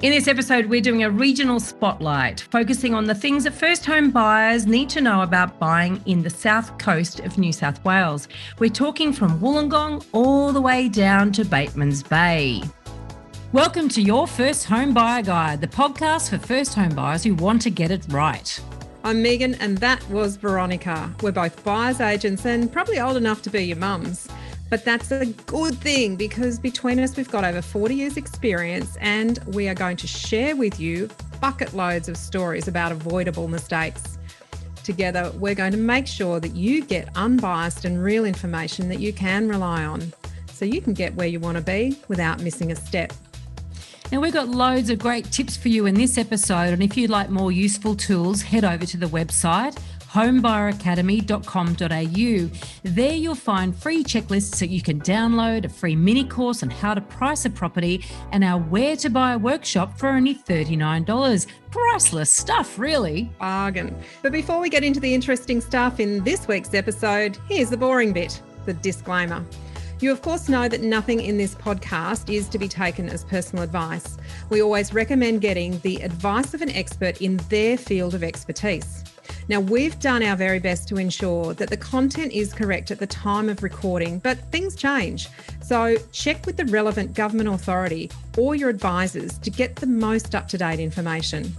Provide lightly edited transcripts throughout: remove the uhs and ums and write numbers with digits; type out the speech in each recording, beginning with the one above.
In this episode, we're doing a regional spotlight, focusing on the things that first home buyers need to know about buying in the south coast of New South Wales. We're talking from Wollongong all the way down to Batemans Bay. Welcome to Your First Home Buyer Guide, the podcast for first home buyers who want to get it right. I'm Megan and that was Veronica. We're both buyer's agents and probably old enough to be your mums. But that's a good thing because between us, we've got over 40 years experience and we are going to share with you bucket loads of stories about avoidable mistakes. Together, we're going to make sure that you get unbiased and real information that you can rely on so you can get where you want to be without missing a step. Now, we've got loads of great tips for you in this episode, and if you'd like more useful tools, head over to the website homebuyeracademy.com.au. There you'll find free checklists that you can download, a free mini course on how to price a property, and our Where to Buy workshop for only $39. Priceless stuff, really. Bargain. But before we get into the interesting stuff in this week's episode, here's the boring bit, the disclaimer. You, of course, know that nothing in this podcast is to be taken as personal advice. We always recommend getting the advice of an expert in their field of expertise. Now, we've done our very best to ensure that the content is correct at the time of recording, but things change. So check with the relevant government authority or your advisors to get the most up-to-date information.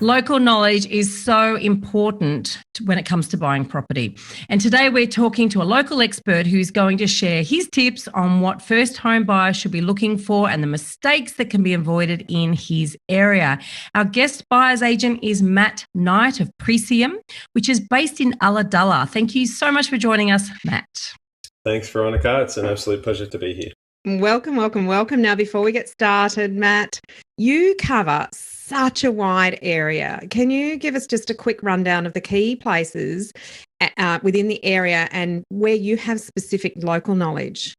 Local knowledge is so important when it comes to buying property. And today we're talking to a local expert who's going to share his tips on what first home buyers should be looking for and the mistakes that can be avoided in his area. Our guest buyer's agent is Matt Knight of Presium, which is based in Ulladulla. Thank you so much for joining us, Matt. Thanks, Veronica. It's an absolute pleasure to be here. Welcome, welcome, welcome. Now, before we get started, Matt, you cover such a wide area. Can you give us just a quick rundown of the key places within the area and where you have specific local knowledge?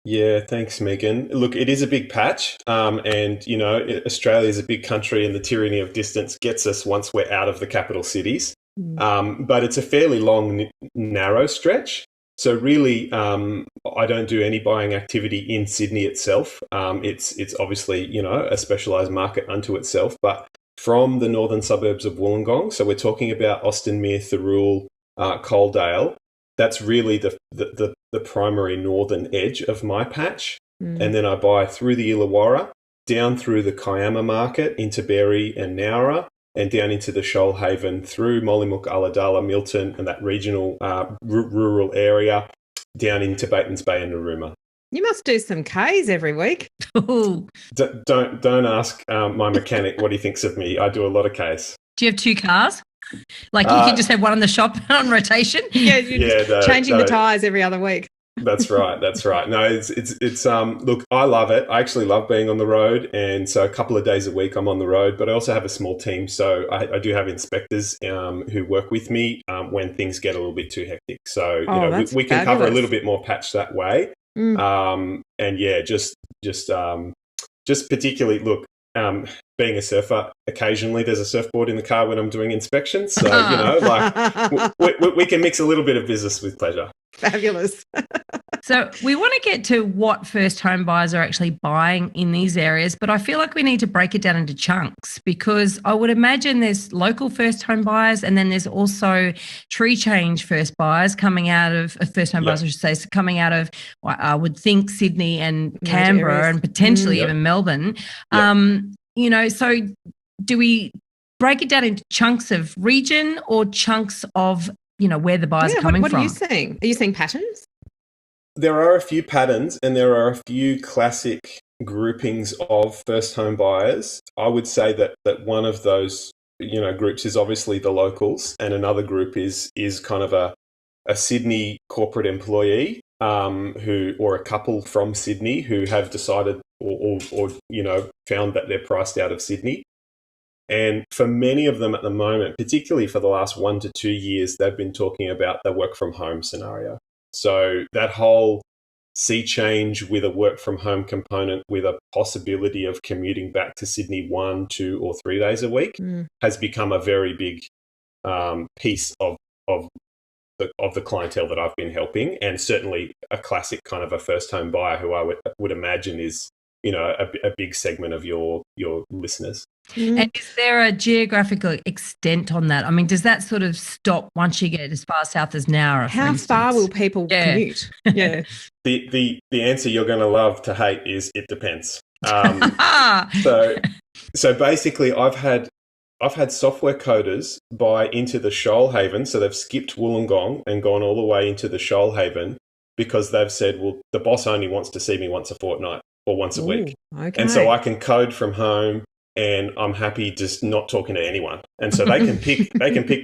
Yeah, thanks, Megan. Look, it is a big patch and, you know, Australia is a big country and the tyranny of distance gets us once we're out of the capital cities. But it's a fairly long, narrow stretch. So really, I don't do any buying activity in Sydney itself. It's obviously, you know, a specialised market unto itself. But from the northern suburbs of Wollongong, so we're talking about Austinmere, Thirroul, Coaldale, that's really the primary northern edge of my patch. And then I buy through the Illawarra, down through the Kiama market into Berry and Nowra, and down into the Shoalhaven through Mollymook, Ulladulla, Milton, and that regional rural area, down into Batemans Bay and Nowra. You must do some Ks every week. Don't ask my mechanic what he thinks of me. I do a lot of Ks. Do you have two cars? Like you can just have one in the shop on rotation? Yeah, you're just changing the tyres every other week. That's right. No, it's look, I love it. I actually love being on the road. And so a couple of days a week I'm on the road, but I also have a small team. So I do have inspectors who work with me when things get a little bit too hectic. So, you know, we can cover a little bit more patch that way. And yeah, just particularly, look, being a surfer, occasionally there's a surfboard in the car when I'm doing inspections. So, you know, like we can mix a little bit of business with pleasure. Fabulous. So we want to get to what first home buyers are actually buying in these areas, but I feel like we need to break it down into chunks because I would imagine there's local first home buyers and then there's also tree change first buyers coming out of first home buyers, I should say, coming out of, I would think, Sydney and Canberra and potentially even Melbourne. You know, so do we break it down into chunks of region or chunks of, you know, where the buyers are coming from? What are you seeing? Are you seeing patterns? There are a few patterns and there are a few classic groupings of first home buyers. I would say that one of those, you know, groups is obviously the locals and another group is kind of a Sydney corporate employee who, or a couple from Sydney who have decided or you know, found that they're priced out of Sydney. And for many of them at the moment, particularly for the last 1 to 2 years, they've been talking about the work from home scenario. So that whole sea change with a work from home component with a possibility of commuting back to Sydney 1, 2 or 3 days a week has become a very big piece of the clientele that I've been helping, and certainly a classic kind of a first home buyer who I would imagine is, you know, a big segment of your listeners. And is there a geographical extent on that? I mean, does that sort of stop once you get as far south as Nowra? How far will people commute? Yeah. The answer you're going to love to hate is it depends. So basically, I've had software coders buy into the Shoalhaven, so they've skipped Wollongong and gone all the way into the Shoalhaven because they've said, well, the boss only wants to see me once a fortnight or once a week. Okay. And so I can code from home and I'm happy just not talking to anyone. And so they can pick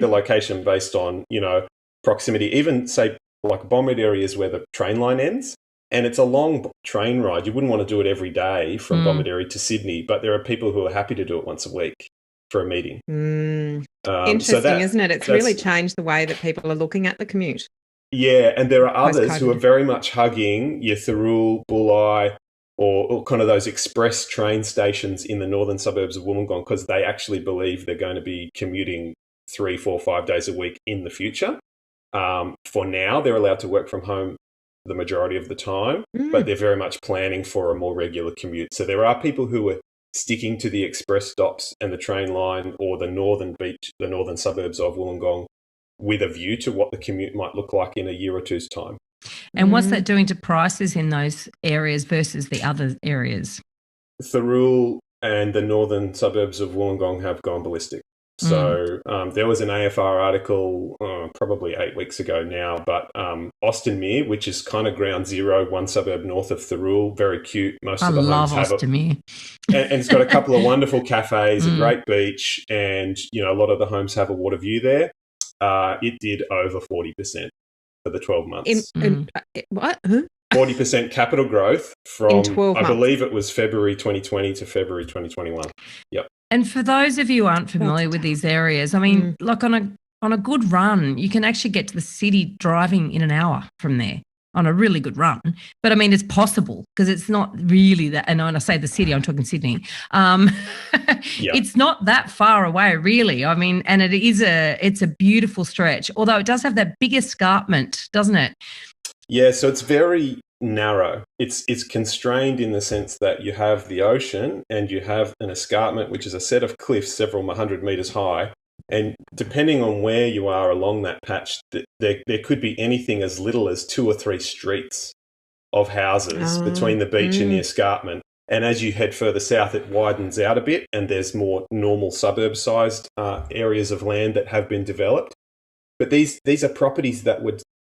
the location based on, you know, proximity, even say like Bombard areas where the train line ends. And it's a long train ride. You wouldn't want to do it every day from Bombard to Sydney, but there are people who are happy to do it once a week for a meeting. Interesting, isn't it? It's really changed the way that people are looking at the commute. Yeah, and there are others who are very much hugging your Thirroul, Bulli, or kind of those express train stations in the northern suburbs of Wollongong because they actually believe they're going to be commuting 3, 4, 5 days a week in the future. For now, they're allowed to work from home the majority of the time, but they're very much planning for a more regular commute. So there are people who are sticking to the express stops and the train line or the northern suburbs of Wollongong with a view to what the commute might look like in a year or two's time. And what's that doing to prices in those areas versus the other areas? Thirroul and the northern suburbs of Wollongong have gone ballistic. So there was an AFR article probably 8 weeks ago now, but Austinmere, which is kind of ground zero, one suburb north of Thirroul, very cute. Most of the homes have Austinmere. And it's got a couple of wonderful cafes, a great beach, and you know a lot of the homes have a water view there. It did over 40% for the 12 months. What? 40% capital growth from, I months. believe it was February 2020 to February 2021. Yep. And for those of you who aren't familiar with these areas, I mean, like on a good run, you can actually get to the city driving in an hour from there on a really good run. But I mean, it's possible because it's not really that. And when I say the city, I'm talking Sydney. It's not that far away, really. I mean, and it's a beautiful stretch, although it does have that big escarpment, doesn't it? Yeah, so it's very narrow. It's constrained in the sense that you have the ocean and you have an escarpment, which is a set of cliffs several 100 metres high. And depending on where you are along that patch, there could be anything as little as 2 or 3 streets of houses between the beach and the escarpment. And as you head further south, it widens out a bit and there's more normal suburb-sized areas of land that have been developed. But these are properties that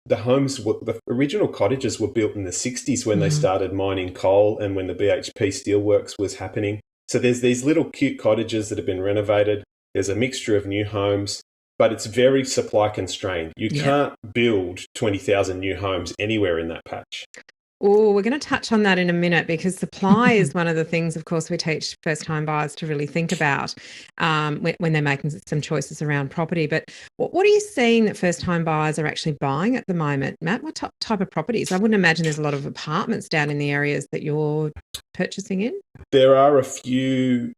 the original cottages were built in the 60s when they started mining coal and when the BHP steelworks was happening. So there's these little cute cottages that have been renovated. There's a mixture of new homes, but it's very supply constrained. You can't build 20,000 new homes anywhere in that patch. Oh, we're going to touch on that in a minute because supply is one of the things, of course, we teach first-time buyers to really think about when they're making some choices around property. But what are you seeing that first-time buyers are actually buying at the moment, Matt? What type of properties? I wouldn't imagine there's a lot of apartments down in the areas that you're purchasing in. There are a few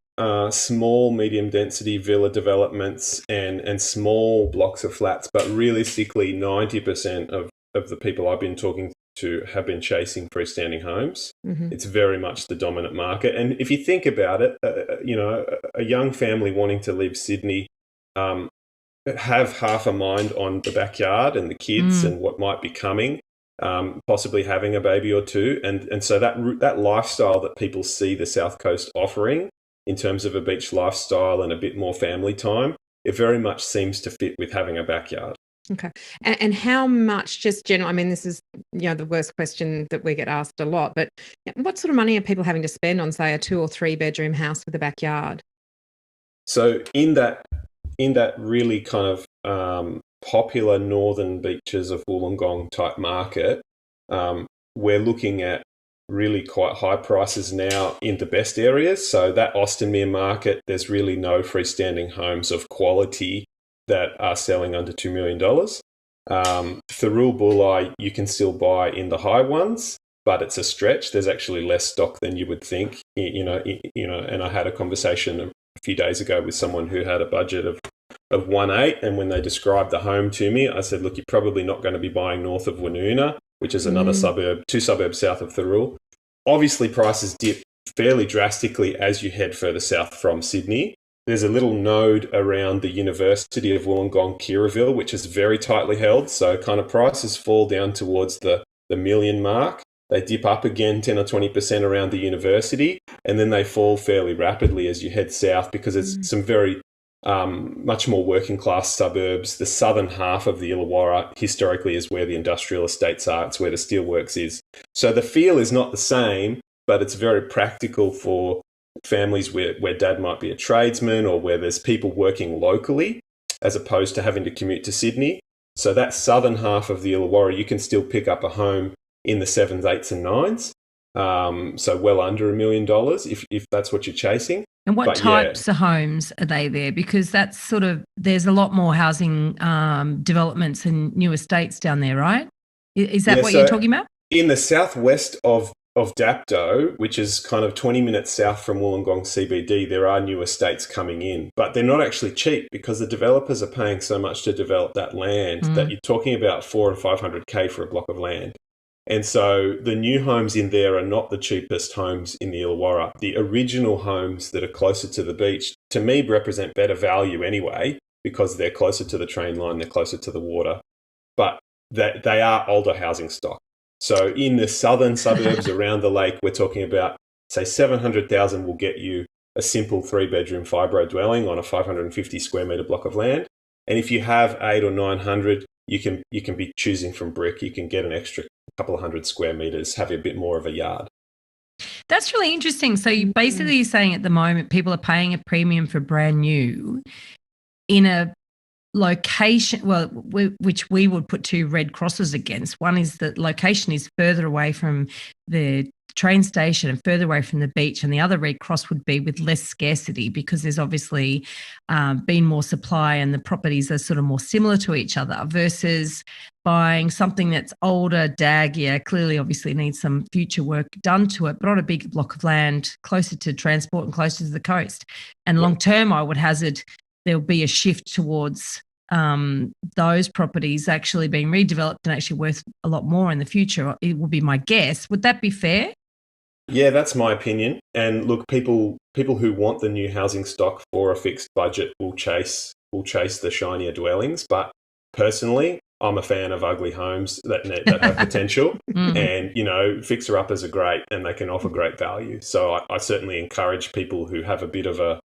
small, medium-density villa developments and small blocks of flats, but realistically, 90% of the people I've been talking to have been chasing freestanding homes. It's very much the dominant market. And if you think about it, a young family wanting to leave Sydney have half a mind on the backyard and the kids and what might be coming, possibly having a baby or two. And so that lifestyle that people see the South Coast offering in terms of a beach lifestyle and a bit more family time, it very much seems to fit with having a backyard. Okay. And how much, just general, I mean, this is, the worst question that we get asked a lot, but what sort of money are people having to spend on, say, a 2 or 3 bedroom house with a backyard? So in that really kind of popular northern beaches of Wollongong type market, we're looking at really quite high prices now in the best areas. So that Austinmere market, there's really no freestanding homes of quality that are selling under $2 million. Thirroul Bulli, you can still buy in the high ones, but it's a stretch. There's actually less stock than you would think, and I had a conversation a few days ago with someone who had a budget of 1.8, and when they described the home to me, I said, look, you're probably not going to be buying north of Woonona, which is another suburb, 2 suburbs south of Thirroul. Obviously, prices dip fairly drastically as you head further south from Sydney. There's a little node around the University of Wollongong, Kirraville, which is very tightly held. So kind of prices fall down towards the million mark. They dip up again 10 or 20% around the university, and then they fall fairly rapidly as you head south because it's some very much more working class suburbs. The southern half of the Illawarra historically is where the industrial estates are. It's where the steelworks is. So the feel is not the same, but it's very practical for families where dad might be a tradesman or where there's people working locally as opposed to having to commute to Sydney. So that southern half of the Illawarra, you can still pick up a home in the 7s, 8s and 9s. So well under $1 million if that's what you're chasing. And what types of homes are they there? Because that's sort of, there's a lot more housing developments and new estates down there, right? Is that what you're talking about? In the southwest of Dapto, which is kind of 20 minutes south from Wollongong CBD, there are new estates coming in, but they're not actually cheap because the developers are paying so much to develop that land that you're talking about 400 or 500K for a block of land. And so the new homes in there are not the cheapest homes in the Illawarra. The original homes that are closer to the beach, to me, represent better value anyway, because they're closer to the train line, they're closer to the water, but they are older housing stock. So in the southern suburbs around the lake, we're talking about, say, 700,000 will get you a simple 3-bedroom fibro dwelling on a 550 square metre block of land. And if you have 800 or 900, you can be choosing from brick. You can get an extra couple of 100 square metres, have a bit more of a yard. That's really interesting. So you basically saying at the moment people are paying a premium for brand new in a location, which we would put 2 red crosses against. One is that location is further away from the train station and further away from the beach, and the other red cross would be with less scarcity because there's obviously been more supply and the properties are sort of more similar to each other, versus buying something that's older, daggier, clearly obviously needs some future work done to it, but on a big block of land closer to transport and closer to the coast. And long term, I would hazard there'll be a shift towards those properties actually being redeveloped and actually worth a lot more in the future. It will be my guess. Would that be fair? Yeah, that's my opinion. And look, people who want the new housing stock for a fixed budget will chase the shinier dwellings. But personally, I'm a fan of ugly homes that have potential, and fixer-uppers are great and they can offer great value. So I certainly encourage people who have a bit of a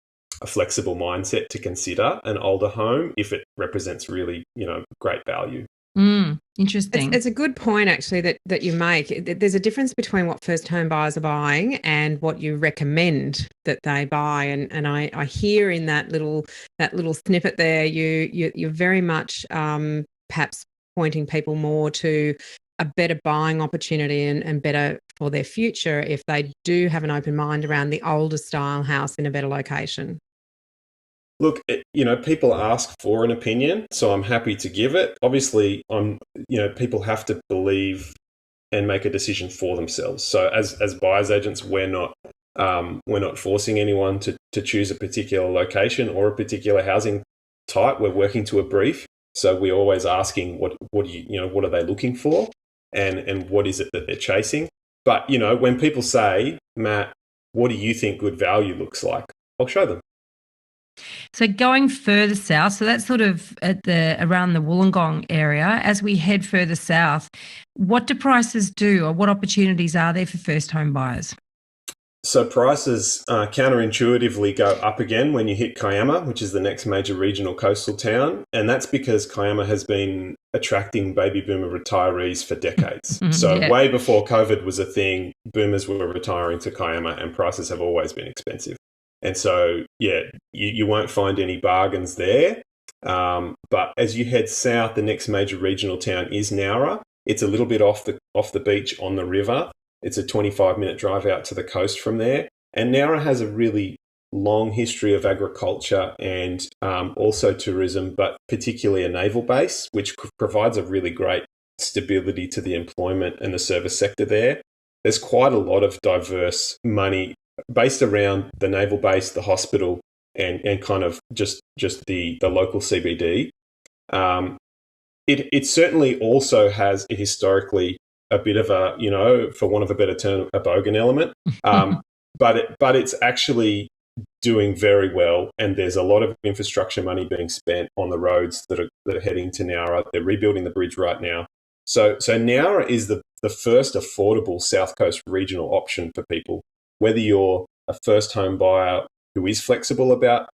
flexible mindset to consider an older home if it represents really, great value. Interesting. It's a good point actually that you make. There's a difference between what first home buyers are buying and what you recommend that they buy. And I hear in that little snippet there, you're very much perhaps pointing people more to a better buying opportunity and better for their future if they do have an open mind around the older style house in a better location. Look, people ask for an opinion, so I'm happy to give it. Obviously, people have to believe and make a decision for themselves. So as buyer's agents, we're not forcing anyone to choose a particular location or a particular housing type. We're working to a brief. So we're always asking what are they looking for and what is it that they're chasing. But, when people say, Matt, what do you think good value looks like? I'll show them. So going further south, so that's sort of around the Wollongong area. As we head further south, what do prices do, or what opportunities are there for first home buyers? So prices counterintuitively go up again when you hit Kiama, which is the next major regional coastal town. And that's because Kiama has been attracting baby boomer retirees for decades. Way before COVID was a thing, boomers were retiring to Kiama and prices have always been expensive. And so, you won't find any bargains there. But as you head south, the next major regional town is Nowra. It's a little bit off the beach on the river. It's a 25-minute drive out to the coast from there. And Nowra has a really long history of agriculture and also tourism, but particularly a naval base, which provides a really great stability to the employment and the service sector there. there's quite a lot of diverse money based around the naval base, the hospital, and kind of just the local CBD. It certainly also has historically a bit of a, for want of a better term, a bogan element. But it's actually doing very well, and there's a lot of infrastructure money being spent on the roads that are heading to Nowra. They're rebuilding the bridge right now. So Nowra is the first affordable South Coast regional option for people, whether you're a first home buyer who is flexible about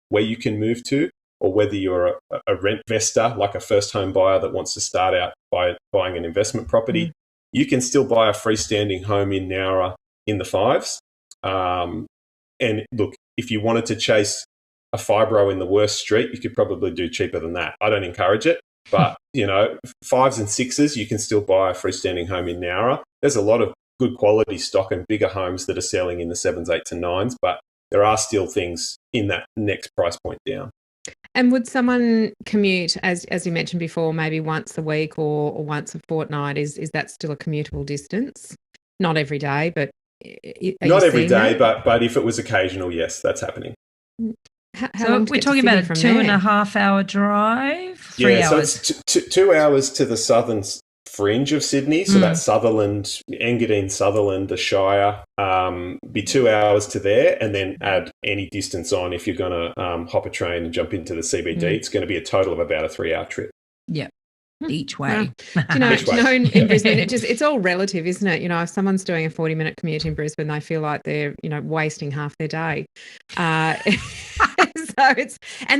where you can move to, or whether you're a rent investor, like a first home buyer that wants to start out by buying an investment property. You can still buy a freestanding home in Nowra in the fives. And look, if you wanted to chase a fibro in the worst street, you could probably do cheaper than that. I don't encourage it, but fives and sixes, you can still buy a freestanding home in Nowra. There's a lot of good quality stock and bigger homes that are selling in the 7s, 8s and 9s, but there are still things in that next price point down. And would someone commute, as you mentioned before, maybe once a week or once a fortnight? Is that still a commutable distance? Not every day, but not every day, but if it was occasional, yes, that's happening. So we're talking about a 2.5 hour drive, 3 hours. So it's 2 hours to the southern fringe of Sydney. So that's Sutherland, Engadine, Sutherland, the Shire. Be 2 hours to there, and then add any distance on if you're going to hop a train and jump into the CBD. It's going to be a total of about a 3 hour trip. Yeah. Each way. Do you know, in Brisbane, it's all relative, isn't it? If someone's doing a 40-minute commute in Brisbane, they feel like they're, wasting half their day. And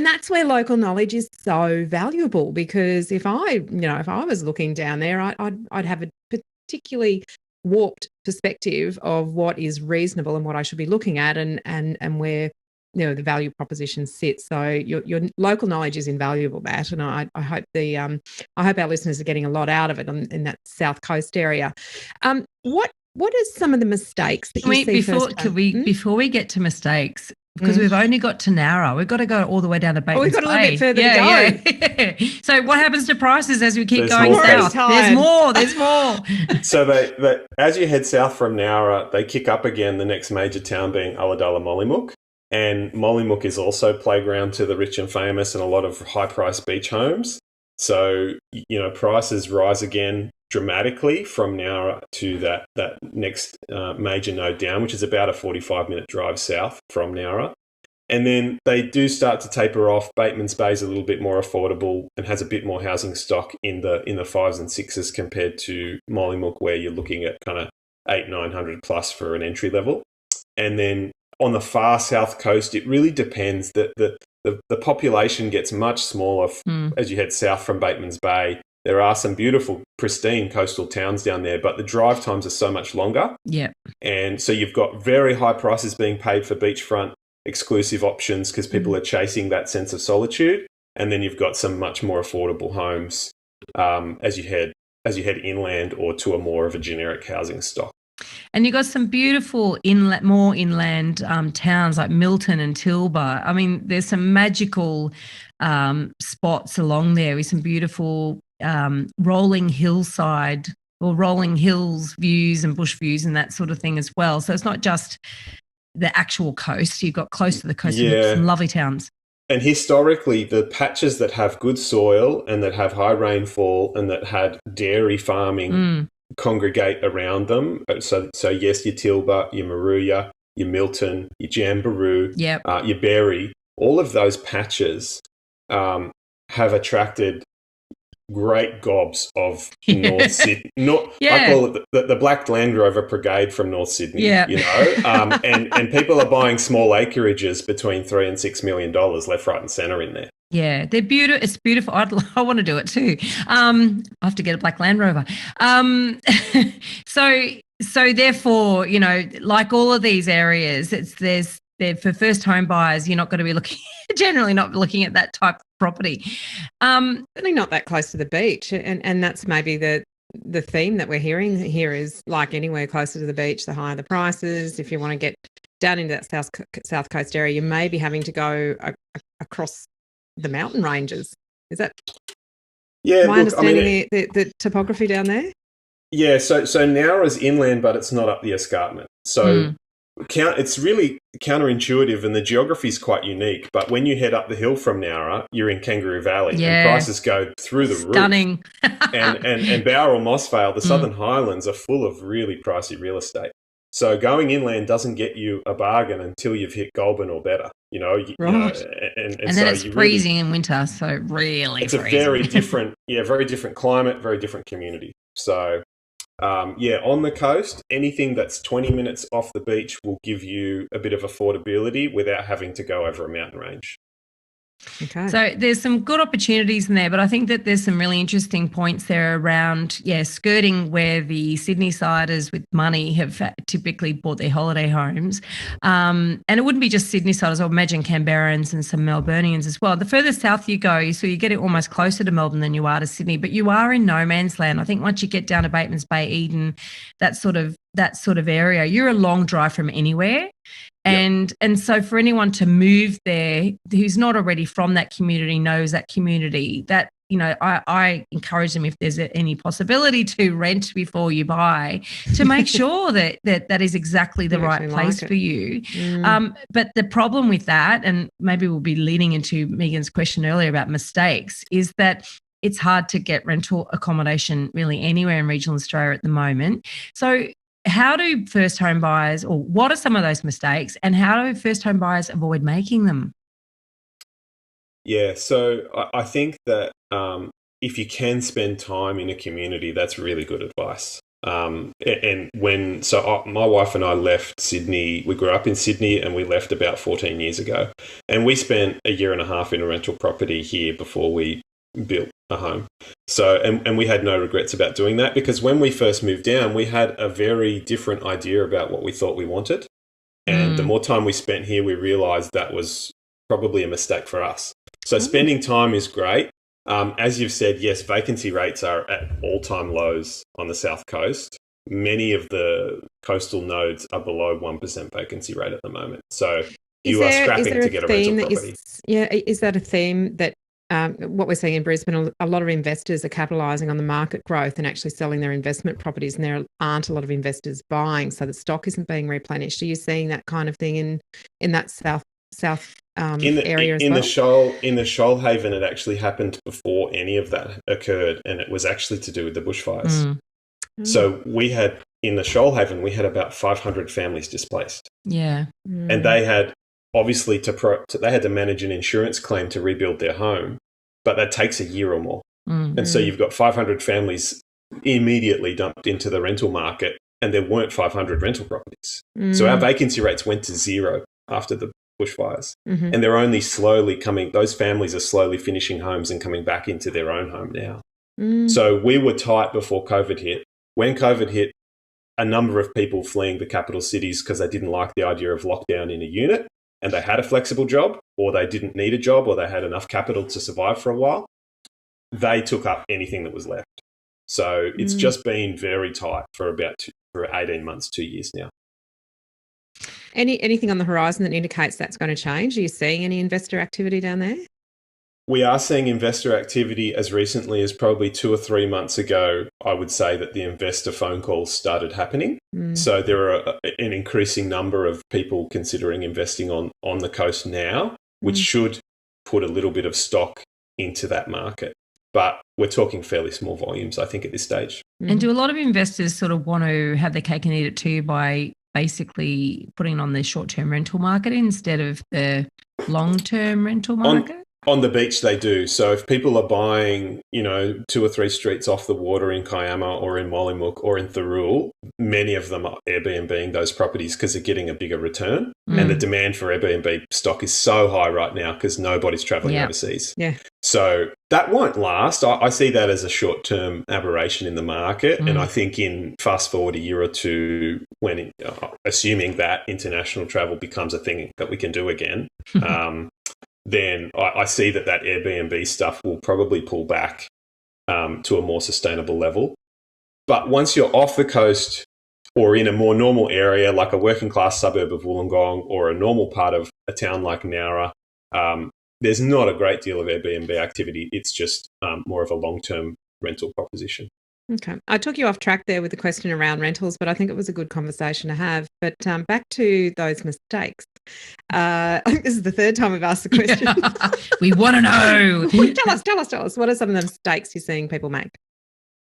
that's where local knowledge is so valuable, because if I was looking down there, I'd have a particularly warped perspective of what is reasonable and what I should be looking at, and where the value proposition sits. So your local knowledge is invaluable, Matt, and I hope I hope our listeners are getting a lot out of it in that South Coast area. What are some of the mistakes that you see before we get to mistakes? Because we've only got to Nowra. We've got to go all the way down to Batemans Bay. We've got a little bit further to go. So what happens to prices as we keep going south? There's more. So they, as you head south from Nowra, they kick up again, the next major town being Ulladulla Mollymook. And Mollymook is also playground to the rich and famous and a lot of high-priced beach homes. So, prices rise again dramatically from Nowra to that next major node down, which is about a 45-minute drive south from Nowra. And then they do start to taper off. Batemans Bay is a little bit more affordable and has a bit more housing stock in the 5s and 6s compared to Mollymook, where you're looking at kind of 800-900 plus for an entry level. And then on the far south coast, it really depends. That the population gets much smaller as you head south from Batemans Bay. There are some beautiful, pristine coastal towns down there, but the drive times are so much longer. Yeah. And so you've got very high prices being paid for beachfront exclusive options because people are chasing that sense of solitude. And then you've got some much more affordable homes as you head inland or to a more of a generic housing stock. And you've got some beautiful more inland towns like Milton and Tilba. I mean, there's some magical spots along there with some beautiful rolling hillside or rolling hills views and bush views and that sort of thing as well. So it's not just the actual coast. You've got close to the coast, some lovely towns. And historically, the patches that have good soil and that have high rainfall and that had dairy farming congregate around them. So yes, your Tilba, your Moruya, your Milton, your Jamberoo, your Berry, all of those patches have attracted great gobs of North Sydney. I call it the Black Land Rover Brigade from North Sydney. And people are buying small acreages between $3 and $6 million left, right, and centre in there. Yeah, they're beautiful. It's beautiful. I want to do it too. I have to get a Black Land Rover. So therefore, like all of these areas, they're for first home buyers. You're not going to be generally not looking at that type of property. Certainly not that close to the beach, and that's maybe the theme that we're hearing here is, like anywhere closer to the beach, the higher the prices. If you want to get down into that south coast area, you may be having to go across the mountain ranges. Is that my understanding the topography down there? Yeah, so Nowra's inland, but it's not up the escarpment. So it's really counterintuitive, and the geography is quite unique. But when you head up the hill from Nowra, you're in Kangaroo Valley, and prices go through the Stunning. roof. And Bowral Mossvale, the Southern Highlands, are full of really pricey real estate. So going inland doesn't get you a bargain until you've hit Goulburn or better. You know, and then it's freezing in winter, so really it's freezing. A very different climate, very different community. So. On the coast, anything that's 20 minutes off the beach will give you a bit of affordability without having to go over a mountain range. Okay. So there's some good opportunities in there, but I think that there's some really interesting points there around, skirting where the Sydney siders with money have typically bought their holiday homes. And it wouldn't be just Sydney siders, I would imagine Canberrans and some Melburnians as well. The further south you go, so you get it almost closer to Melbourne than you are to Sydney, but you are in no man's land. I think once you get down to Batemans Bay, Eden, that sort of area, you're a long drive from anywhere. And so for anyone to move there who's not already from that community, knows that community, that, I encourage them, if there's any possibility to rent before you buy, to make sure that is exactly the right place for you. But the problem with that, and maybe we'll be leading into Megan's question earlier about mistakes, is that it's hard to get rental accommodation really anywhere in regional Australia at the moment. So how do first home buyers, or what are some of those mistakes, and how do first home buyers avoid making them? Yeah, so I think that if you can spend time in a community, that's really good advice. My wife and I left Sydney. We grew up in Sydney, and we left about 14 years ago. And we spent a year and a half in a rental property here before we built a home. So, and we had no regrets about doing that, because when we first moved down, we had a very different idea about what we thought we wanted. And the more time we spent here, we realized that was probably a mistake for us. So spending time is great. As you've said, yes, vacancy rates are at all-time lows on the South Coast. Many of the coastal nodes are below 1% vacancy rate at the moment. So you are scrapping to get a rental property. Is that a theme that what we're seeing in Brisbane, a lot of investors are capitalising on the market growth and actually selling their investment properties, and there aren't a lot of investors buying, so the stock isn't being replenished? Are you seeing that kind of thing in that south area as well? In the Shoalhaven, it actually happened before any of that occurred, and it was actually to do with the bushfires. So in the Shoalhaven, we had about 500 families displaced. Yeah. And they had obviously they had to manage an insurance claim to rebuild their home, but that takes a year or more. And so you've got 500 families immediately dumped into the rental market, and there weren't 500 rental properties. So our vacancy rates went to zero after the bushfires. And they're only those families are slowly finishing homes and coming back into their own home now. So we were tight before COVID hit. When COVID hit, a number of people fleeing the capital cities because they didn't like the idea of lockdown in a unit, and they had a flexible job, or they didn't need a job, or they had enough capital to survive for a while, they took up anything that was left. So it's just been very tight for 18 months, 2 years now. Anything on the horizon that indicates that's going to change? Are you seeing any investor activity down there? We are seeing investor activity as recently as probably 2 or 3 months ago. I would say that the investor phone calls started happening. So there are an increasing number of people considering investing on the coast now, which should put a little bit of stock into that market. But we're talking fairly small volumes, I think, at this stage. And do a lot of investors sort of want to have their cake and eat it too by basically putting on the short-term rental market instead of the long-term rental market? On the beach, they do. So if people are buying, 2 or 3 streets off the water in Kiama or in Mollymook or in Thirroul, many of them are Airbnb-ing those properties because they're getting a bigger return. And the demand for Airbnb stock is so high right now because nobody's traveling overseas. Yeah. So that won't last. I see that as a short-term aberration in the market. And I think in fast forward a year or two, when assuming that international travel becomes a thing that we can do again, then I see that Airbnb stuff will probably pull back to a more sustainable level. But once you're off the coast or in a more normal area, like a working class suburb of Wollongong or a normal part of a town like Nowra, there's not a great deal of Airbnb activity. It's just more of a long-term rental proposition. Okay. I took you off track there with the question around rentals, but I think it was a good conversation to have. But back to those mistakes. I think this is the third time we've asked the question. Yeah. We want to know. Tell us. What are some of the mistakes you're seeing people make?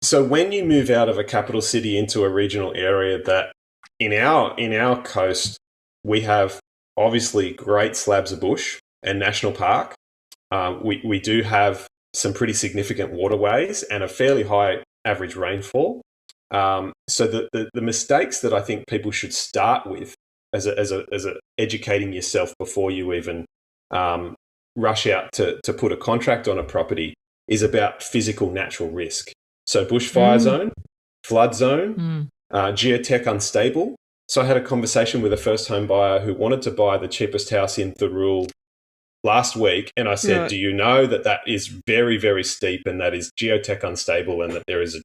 So when you move out of a capital city into a regional area, that in our coast, we have obviously great slabs of bush and national park. We do have some pretty significant waterways and a fairly high average rainfall. So the mistakes that I think people should start with as a educating yourself before you even rush out to put a contract on a property is about physical natural risk. So bushfire zone, flood zone, geotech unstable. So I had a conversation with a first home buyer who wanted to buy the cheapest house in Thirroul last week, and I said, do you know that is very, very steep and that is geotech unstable, and that there is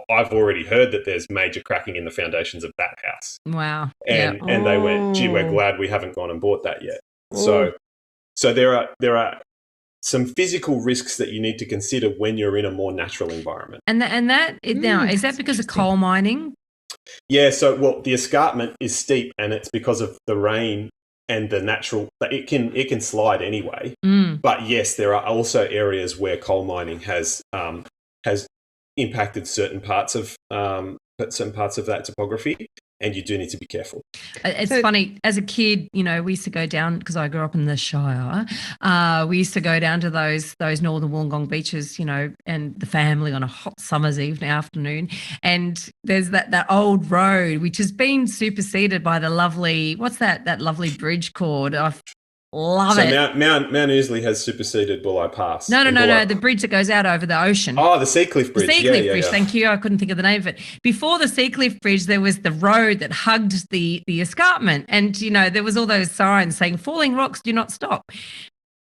I've already heard that there's major cracking in the foundations of that house. Wow. And they went, gee, we're glad we haven't gone and bought that yet. So there are some physical risks that you need to consider when you're in a more natural environment. Now, is that because of coal mining? Yeah, so the escarpment is steep, and it's because of the rain and the natural. It can slide anyway. But yes, there are also areas where coal mining has impacted certain parts of that topography, and you do need to be careful. It's funny, as a kid, we used to go down, because I grew up in the Shire, we used to go down to those northern Wollongong beaches, and the family on a hot summer's afternoon, and there's that old road which has been superseded by the lovely, what's that lovely bridge called? Love it. So Mount Ousley has superseded Bulli Pass. No, the bridge that goes out over the ocean. Oh, the Seacliff Bridge. The Seacliff Bridge, thank you. I couldn't think of the name of it. Before the Seacliff Bridge, there was the road that hugged the escarpment, and there was all those signs saying "Falling rocks, do not stop."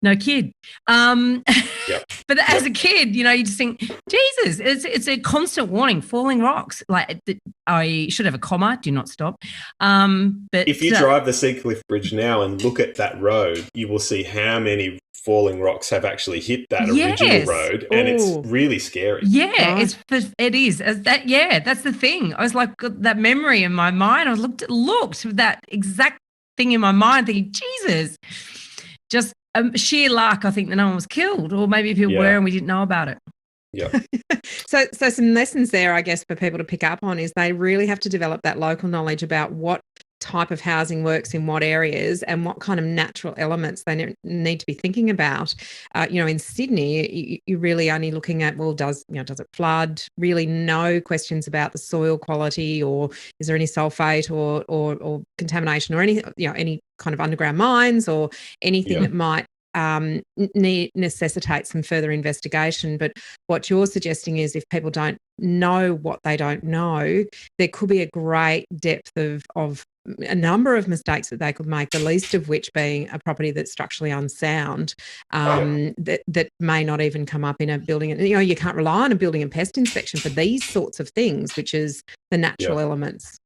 No kid. But as a kid, you just think, Jesus, it's a constant warning, falling rocks. Like, I should have a comma, do not stop. But if you drive the Seacliff Bridge now and look at that road, you will see how many falling rocks have actually hit that original road, and it's really scary. Yeah, it is. That's the thing. I was like, got that memory in my mind. I looked at that exact thing in my mind, thinking, Jesus, just sheer luck, I think, that no one was killed, or maybe people were and we didn't know about it. Yeah. So some lessons there, I guess, for people to pick up on is they really have to develop that local knowledge about what type of housing works in what areas and what kind of natural elements they need to be thinking about. In Sydney, you're really only looking at, well, does it flood? Really no questions about the soil quality, or is there any sulfate or contamination, or any kind of underground mines, or anything that might necessitate some further investigation. But what you're suggesting is, if people don't know what they don't know, there could be a great depth of a number of mistakes that they could make, the least of which being a property that's structurally unsound, that may not even come up in a building. You can't rely on a building and pest inspection for these sorts of things, which is the natural elements.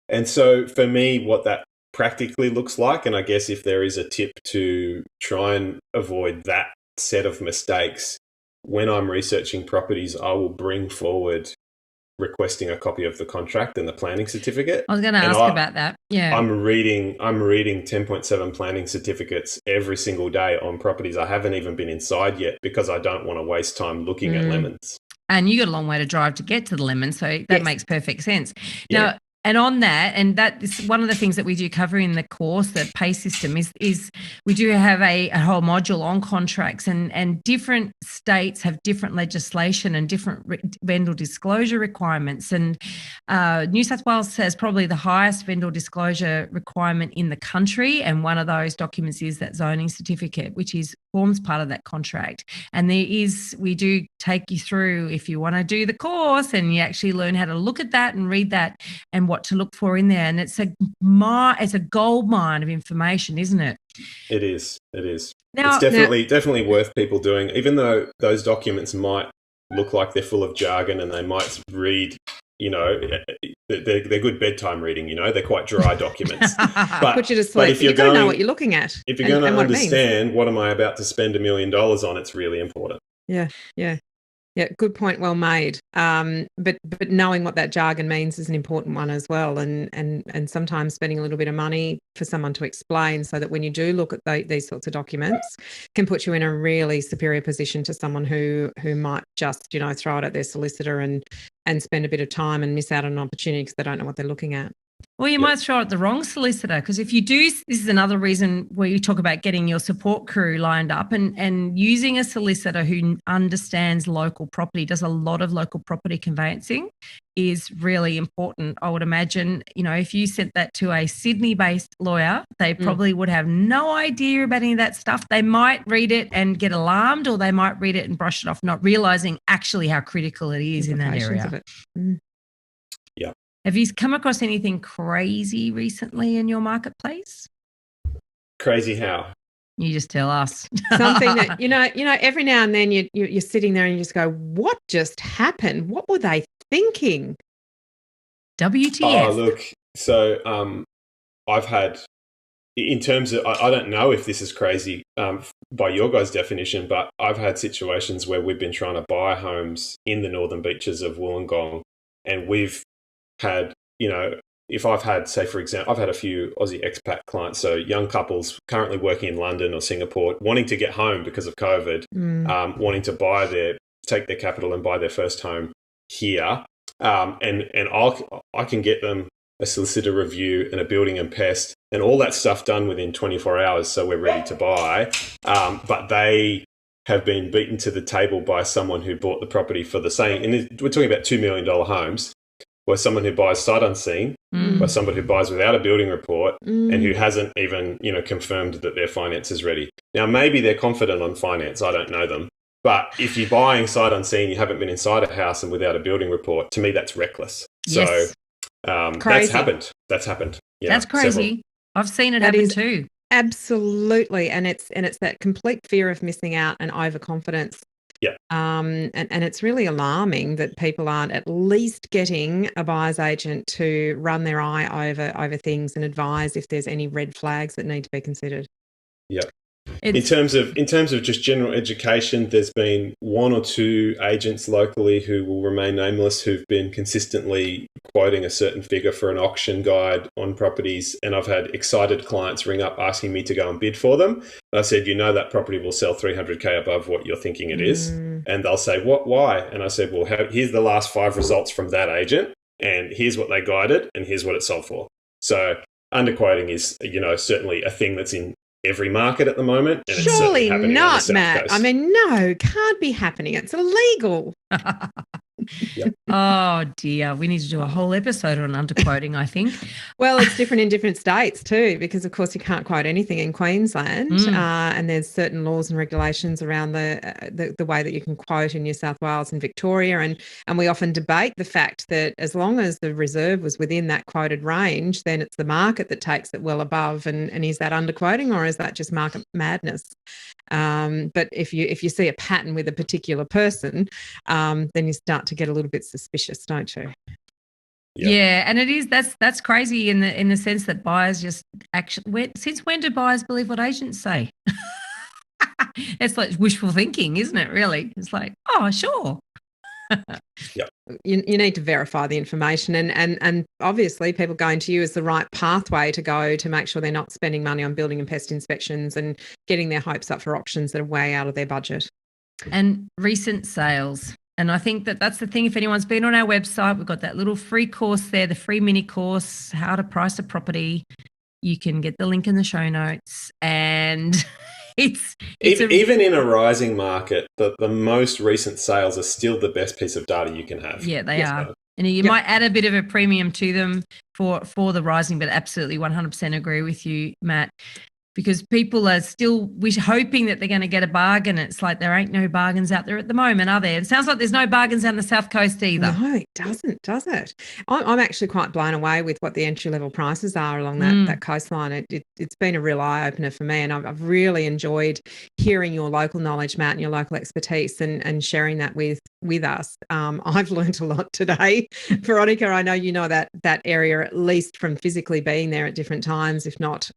And so for me, what that practically looks like, and I guess if there is a tip to try and avoid that set of mistakes, when I'm researching properties, I will bring forward requesting a copy of the contract and the planning certificate. I was going to ask about that. Yeah. I'm reading 10.7 planning certificates every single day on properties. I haven't even been inside yet because I don't want to waste time looking at lemons. And you got a long way to drive to get to the lemons, so that makes perfect sense. Now, and on that, and that is one of the things that we do cover in the course, the pay system, is we do have a whole module on contracts, and different states have different legislation and different vendor disclosure requirements. And New South Wales has probably the highest vendor disclosure requirement in the country, and one of those documents is that zoning certificate, which forms part of that contract. And we do take you through, if you want to do the course, and you actually learn how to look at that and read that and what to look for in there. And it's a gold mine of information, isn't it? It is. Now, it's definitely worth people doing, even though those documents might look like they're full of jargon and they might read, they're good bedtime reading, they're quite dry documents. But put you to sleep. But you've got to know what you're looking at. If you're going to understand what am I about to spend $1 million on, it's really important. Yeah. Yeah, good point, well made. But knowing what that jargon means is an important one as well, and sometimes spending a little bit of money for someone to explain, so that when you do look at these sorts of documents, can put you in a really superior position to someone who might just throw it at their solicitor and spend a bit of time and miss out on an opportunity because they don't know what they're looking at. Or you might throw it at the wrong solicitor, because if you do, this is another reason where you talk about getting your support crew lined up and using a solicitor who understands local property, does a lot of local property conveyancing, is really important. I would imagine, if you sent that to a Sydney-based lawyer, they probably would have no idea about any of that stuff. They might read it and get alarmed, or they might read it and brush it off, not realising actually how critical it is in that area. Of it. Mm. Yeah. Have you come across anything crazy recently in your marketplace? Crazy how? You just tell us. Something that, every now and then you're sitting there and you just go, what just happened? What were they thinking? WTF. Oh, look. So I've had, in terms of, I don't know if this is crazy by your guys' definition, but I've had situations where we've been trying to buy homes in the northern beaches of Wollongong, and we've had, if I've had, say, for example, I've had a few Aussie expat clients, so young couples currently working in London or Singapore, wanting to get home because of COVID, wanting to take their capital and buy their first home here. And I can get them a solicitor review and a building and pest and all that stuff done within 24 hours, so we're ready to buy. But they have been beaten to the table by someone who bought the property for the same, and we're talking about $2 million homes, by someone who buys sight unseen, by someone who buys without a building report, and who hasn't even, confirmed that their finance is ready. Now, maybe they're confident on finance. I don't know them. But if you're buying sight unseen, you haven't been inside a house and without a building report, to me, that's reckless. Yes. So that's happened. Yeah, that's crazy. Several. I've seen it happen too. Absolutely. And it's that complete fear of missing out and overconfidence. Yeah. And it's really alarming that people aren't at least getting a buyer's agent to run their eye over things and advise if there's any red flags that need to be considered. Yeah. In terms of just general education, there's been one or two agents locally who will remain nameless who've been consistently quoting a certain figure for an auction guide on properties, and I've had excited clients ring up asking me to go and bid for them. I said, that property will sell 300k above what you're thinking it is, and they'll say, what? Why? And I said, well, here's the last 5 results from that agent, and here's what they guided, and here's what it sold for. So underquoting is, certainly a thing that's in every market at the moment. And surely it's not, Matt. Coast. I mean, no, can't be happening. It's illegal. Yep. Oh dear, we need to do a whole episode on underquoting, I think. Well, it's different in different states too, because of course you can't quote anything in Queensland, and there's certain laws and regulations around the way that you can quote in New South Wales and Victoria, and we often debate the fact that as long as the reserve was within that quoted range, then it's the market that takes it well above, and is that underquoting or is that just market madness? But if you see a pattern with a particular person, then you start to get a little bit suspicious, don't you? Yeah, and it is that's crazy in the sense that buyers just actually. Since when do buyers believe what agents say? It's like wishful thinking, isn't it? Really, it's like, oh, sure. Yeah. You need to verify the information, and obviously people going to you is the right pathway to go to make sure they're not spending money on building and pest inspections and getting their hopes up for auctions that are way out of their budget. And recent sales. And I think that's the thing. If anyone's been on our website, we've got that little free course there, the free mini course, how to price a property. You can get the link in the show notes. And even in a rising market, the most recent sales are still the best piece of data you can have. Yeah, they are. And you might add a bit of a premium to them for the rising, but absolutely 100% agree with you, Matt. Because people are still hoping that they're going to get a bargain. It's like there ain't no bargains out there at the moment, are there? It sounds like there's no bargains on the South Coast either. No, it doesn't, does it? I'm actually quite blown away with what the entry-level prices are along that coastline. It's been a real eye-opener for me, and I've really enjoyed hearing your local knowledge, Matt, and your local expertise and sharing that with us. I've learned a lot today. Veronica, I know you know that area at least from physically being there at different times, if not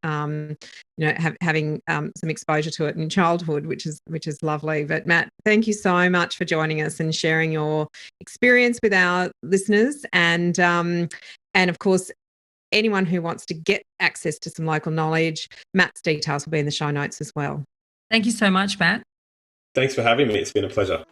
having some exposure to it in childhood, which is lovely. But Matt, thank you so much for joining us and sharing your experience with our listeners, and of course, anyone who wants to get access to some local knowledge, Matt's details will be in the show notes as well. Thank you so much, Matt. Thanks for having me. It's been a pleasure.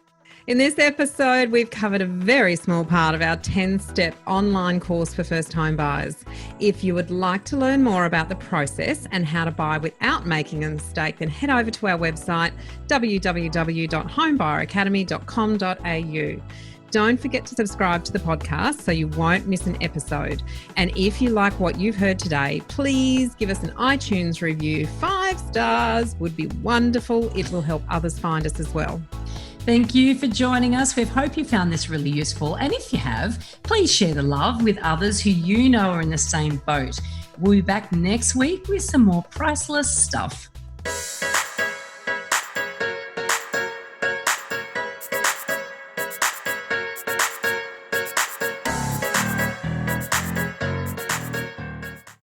In this episode, we've covered a very small part of our 10-step online course for first-time buyers. If you would like to learn more about the process and how to buy without making a mistake, then head over to our website, www.homebuyeracademy.com.au. Don't forget to subscribe to the podcast so you won't miss an episode. And if you like what you've heard today, please give us an iTunes review. 5 stars would be wonderful. It will help others find us as well. Thank you for joining us. We hope you found this really useful. And if you have, please share the love with others who you know are in the same boat. We'll be back next week with some more priceless stuff.